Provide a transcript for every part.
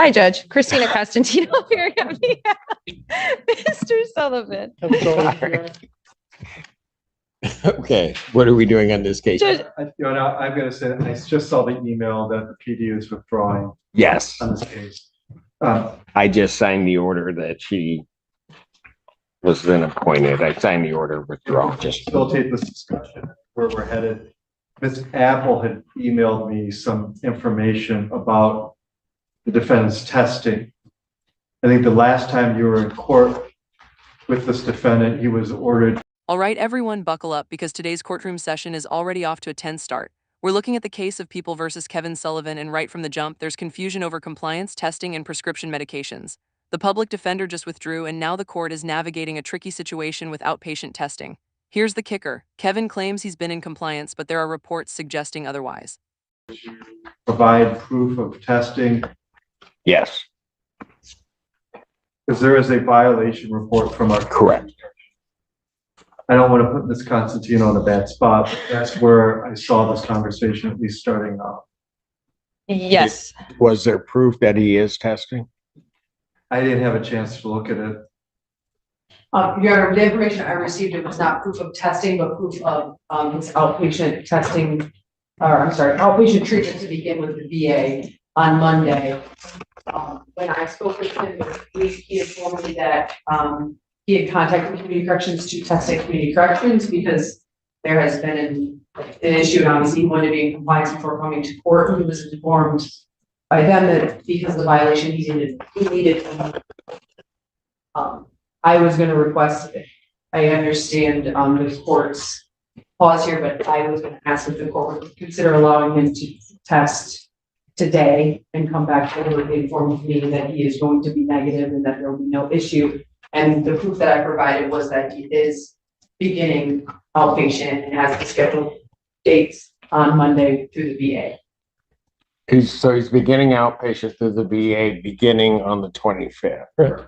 Hi, Judge. Christina Costantino appearing on behalf of Mr. Sullivan. Okay, what are we doing on this case? Judge, I'm going to say that I just saw the email that the PD is withdrawing Yes, on this case. I just signed the order that she was then appointed. I signed the order of withdrawal. Just facilitate this discussion where we're headed. Ms. Apple had emailed me some information about the defendant's testing. I think the last time you were in court with this defendant, he was ordered. All right, everyone, buckle up because today's courtroom session is already off to a tense start. We're looking at the case of People versus Kevin Sullivan, and right from the jump, there's confusion over compliance, testing, and prescription medications. The public defender just withdrew, and now the court is navigating a tricky situation with outpatient testing. Here's the kicker. Kevin claims he's been in compliance, but there are reports suggesting otherwise. Provide proof of testing. Yes, Because there is a violation report from our. correct. I don't want to put Ms. Constantino in a bad spot, but that's where I saw this conversation at least starting off. yes. Was there proof that he is testing? I didn't have a chance to look at it. Your Honor, the information I received, it was not proof of testing, but proof of his outpatient testing, or I'm sorry, outpatient treatment to begin with the VA on Monday. When I spoke with him, he informed me that he had contacted community corrections to test at community corrections because there has been an issue, and obviously he wanted to be in compliance before coming to court. He was informed by them that because of the violation he needed. I was going to request, I understand the court's pause here, but I was going to ask if the court would consider allowing him to test today and come back forward, inform me that he is going to be negative and that there will be no issue. And the proof that I provided was that he is beginning outpatient and has the scheduled dates on Monday through the VA. He's beginning outpatient through the VA beginning on the 25th. Correct.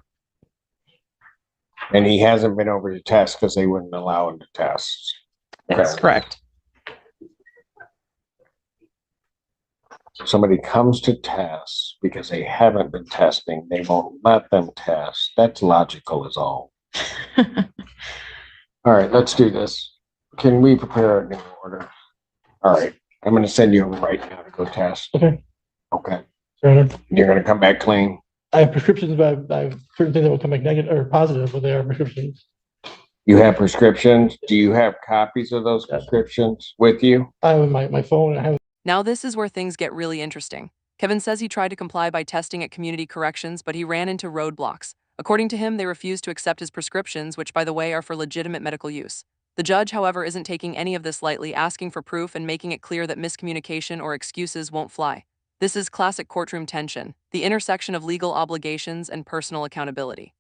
And he hasn't been over to test because they wouldn't allow him to test. That's correct. Somebody comes to test because they haven't been testing, they won't let them test. That's logical as all. All right, let's do this. Can we prepare a new order? All right, I'm going to send you over right now to go test. Okay. Okay. Sure. You're going to come back clean? I have prescriptions, but I have certain things that will come back negative or positive, but they are prescriptions. You have prescriptions? Do you have copies of those prescriptions with you? I have my phone. I have. Now this is where things get really interesting. Kevin says he tried to comply by testing at community corrections, but he ran into roadblocks. According to him, they refused to accept his prescriptions, which, by the way, are for legitimate medical use. The judge, however, isn't taking any of this lightly, asking for proof and making it clear that miscommunication or excuses won't fly. This is classic courtroom tension, the intersection of legal obligations and personal accountability.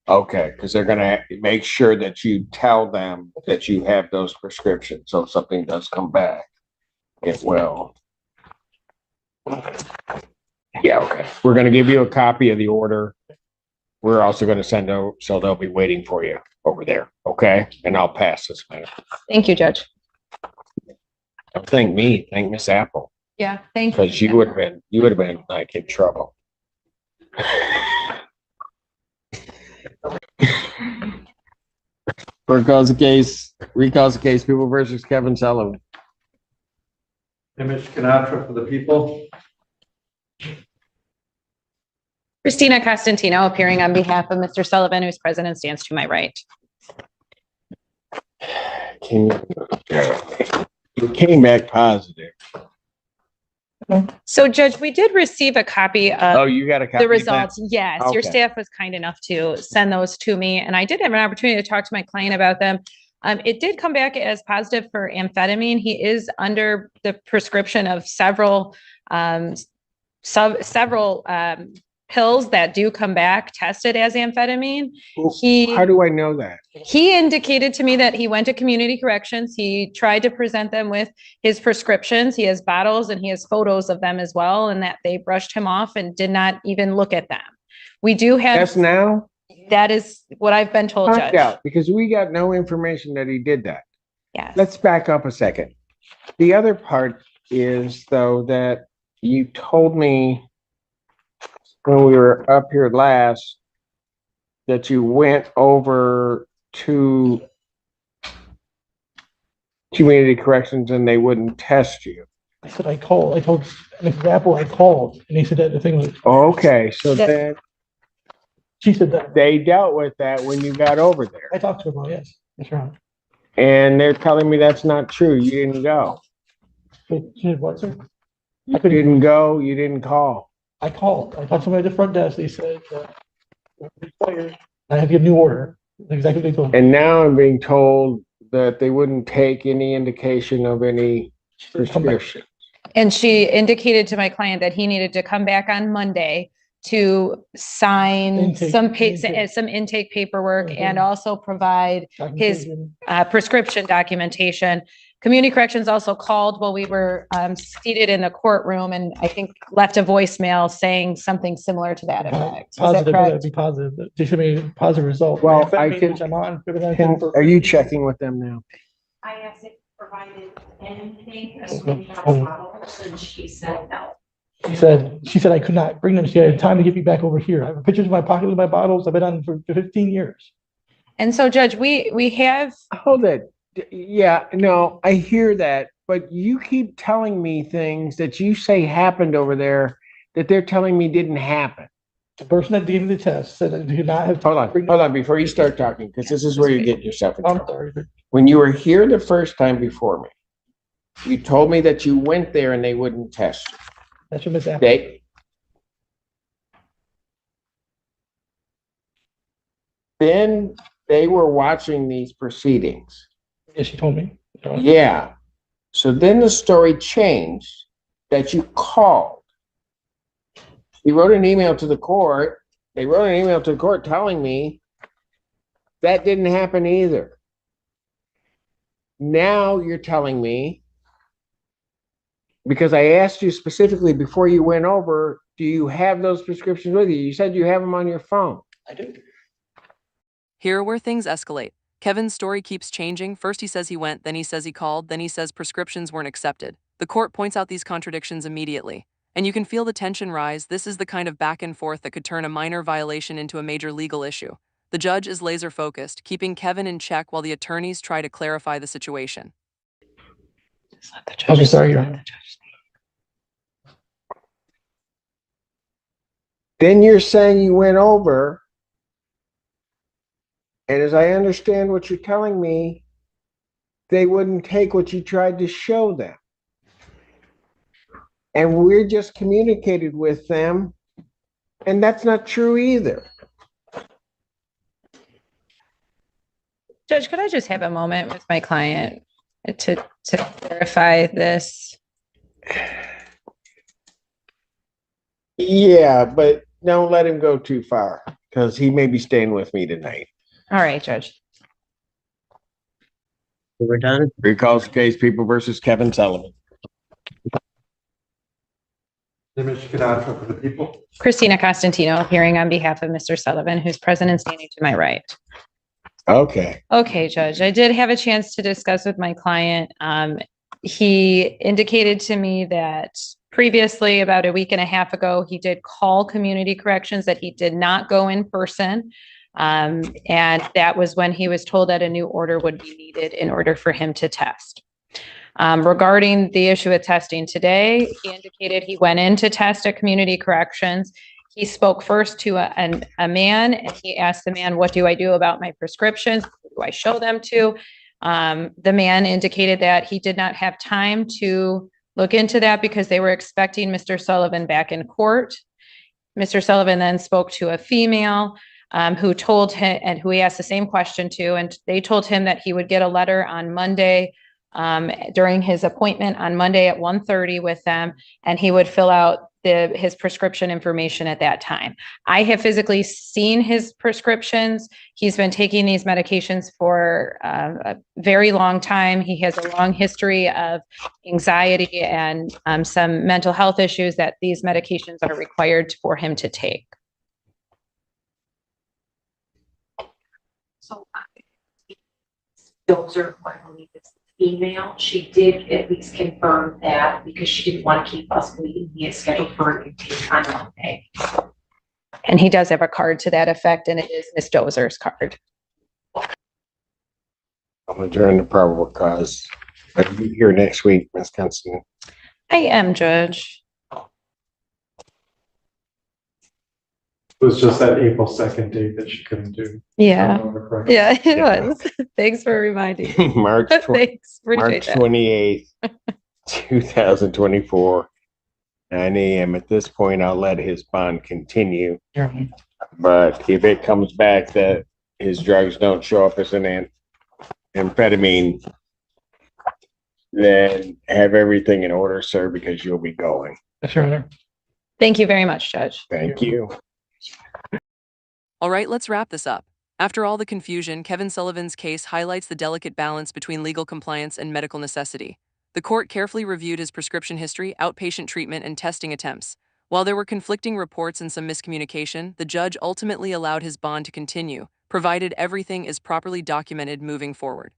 Okay, because they're going to make sure that you tell them that you have those prescriptions. So if something does come back, it will. Yeah, okay. We're going to give you a copy of the order. We're also going to send out, so they'll be waiting for you over there. Okay, and I'll pass this minute. Thank you, Judge. Don't thank me, thank Miss Apple. Yeah, thank you. Because you would have been like in trouble. Recalls the case, People versus Kevin Sullivan. Image Canatra for the people. Christina Costantino appearing on behalf of Mr. Sullivan, who's present and stands to my right. You came back positive. So, Judge, we did receive a copy of You got a copy the results. Yes, your Okay. staff was kind enough to send those to me, and I did have an opportunity to talk to my client about them. It did come back as positive for amphetamine. He is under the prescription of several pills that do come back tested as amphetamine. How do I know that? He indicated to me that he went to community corrections. He tried to present them with his prescriptions. He has bottles and he has photos of them as well, and that they brushed him off and did not even look at them. We do have. That's now? That is what I've been told, Judge. Yeah, because we got no information that he did that. Yes. Let's back up a second. The other part is, though, that you told me when we were up here last, that you went over to community corrections and they wouldn't test you. I said, I called, I told Mrs. Apple I called, and he said that the thing was, Okay, so That- then she said that. they dealt with that when you got over I there. talked to her about, yes, that's right. And they're telling me that's not true. You didn't go. But she said, what, sir? I You couldn't, didn't go, you didn't call. I called, I talked to somebody at the front desk, they said, I have to get a new order, exactly what they told me. And now I'm being told that they wouldn't take any indication of any She said, "Come back." prescription. And she indicated to my client that he needed to come back on Monday to sign Intake. some intake paperwork Mhm. and also provide Documentation. prescription documentation. Community Corrections also called while we were seated in the courtroom and I think left a voicemail saying something similar to that effect. Is that Positive, that'd correct? be positive, they should be a positive result. Well, Amphetamine, I can- which I'm on, Are you checking with them now? I asked if provided anything, a Okay. screenshot models, and she said no. She said I could not bring them, she had time to get me back over here, I have pictures in my pocket with my bottles, I've been on for 15 years. And so Judge, we have, Hold it. Yeah, no, I hear that, but you keep telling me things that you say happened over there that they're telling me didn't happen. The person that gave me the test said I do not have. Hold on, before you start talking, because this is where you get yourself in I'm trouble. sorry, but When you were here the first time before me, you told me that you went there and they wouldn't test you. that's what Miss Apple. Then they were watching these proceedings. Yeah, she told me. Yeah. So then the story changed that you called. You wrote an email to the court. They wrote an email to the court telling me that didn't happen either. Now you're telling me, because I asked you specifically before you went over, do you have those prescriptions with you? You said you have them on your phone. I do. Here are where things escalate. Kevin's story keeps changing. First he says he went, then he says he called, then he says prescriptions weren't accepted. The court points out these contradictions immediately. And you can feel the tension rise. This is the kind of back and forth that could turn a minor violation into a major legal issue. The judge is laser focused, keeping Kevin in check while the attorneys try to clarify the situation. Okay, sorry, Your Honor. Then you're saying you went over. And as I understand what you're telling me, they wouldn't take what you tried to show them. And we're just communicated with them, and that's not true either. Judge, could I just have a moment with my client to clarify this? Yeah, but don't let him go too far, because he may be staying with me tonight. All right, Judge. We're done. Recalls case People versus Kevin Sullivan. Image Cannot for the people. Christina Costantino, appearing on behalf of Mr. Sullivan, who's present and standing to my right. Okay. Okay, Judge, I did have a chance to discuss with my client. He indicated to me that previously, about a week and a half ago, he did call community corrections, that he did not go in person. And that was when he was told that a new order would be needed in order for him to test. Regarding the issue of testing today, he indicated he went in to test at community corrections. He spoke first to a man, and he asked the man, "What do I do about my prescriptions? Who do I show them to?" The man indicated that he did not have time to look into that because they were expecting Mr. Sullivan back in court. Mr. Sullivan then spoke to a female who told him, and who he asked the same question to, and they told him that he would get a letter on Monday during his appointment on Monday at 1:30 with them, and he would fill out his prescription information at that time. I have physically seen his prescriptions. He's been taking these medications for a very long time. He has a long history of anxiety and some mental health issues that these medications are required for him to take. So those are, I believe it's female. She did at least confirm that because she didn't want to keep us waiting. He is scheduled for an intake on Monday. And he does have a card to that effect, and it is Miss Dozer's card. I'm adjourning the probable cause. Are you here next week, Ms. Constantine? I am, Judge. It was just that April 2nd date that she couldn't do. if I Yeah, remember correctly. yeah, it Yeah. was. Thanks for reminding me. March Thanks, appreciate March that. 28th, 2024, 9 a.m. At this point, I'll let his bond continue. But if it comes back that his drugs don't show up as an amphetamine, then have everything in order, sir, because you'll be going. Yes, Your Honor. Thank you very much, Judge. Thank you. All right, let's wrap this up. After all the confusion, Kevin Sullivan's case highlights the delicate balance between legal compliance and medical necessity. The court carefully reviewed his prescription history, outpatient treatment, and testing attempts. While there were conflicting reports and some miscommunication, the judge ultimately allowed his bond to continue, provided everything is properly documented moving forward.